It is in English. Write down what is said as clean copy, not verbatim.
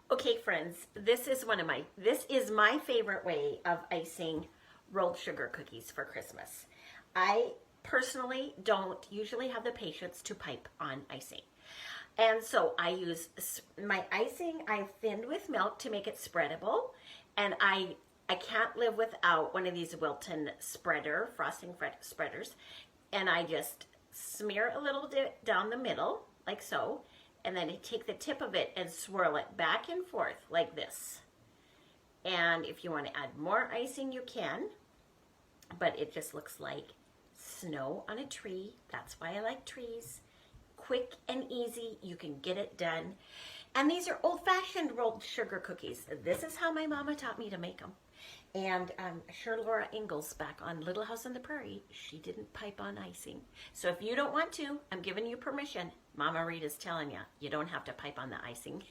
Okay, friends, this is my favorite way of icing rolled sugar cookies for Christmas. I personally don't usually have the patience to pipe on icing. And so I use my icing I've thinned with milk to make it spreadable, and I can't live without one of these Wilton frosting spreaders, and I just smear a little bit down the middle like so, and then I take the tip of it and swirl it back and forth like this. And if you want to add more icing, you can, but it just looks like snow on a tree. That's why I like trees. Quick and easy, you can get it done. And these are old-fashioned rolled sugar cookies. This is how my mama taught me to make them. And I'm sure Laura Ingalls back on Little House on the Prairie, she didn't pipe on icing. So if you don't want to, I'm giving you permission. Mama Rita's telling you, you don't have to pipe on the icing.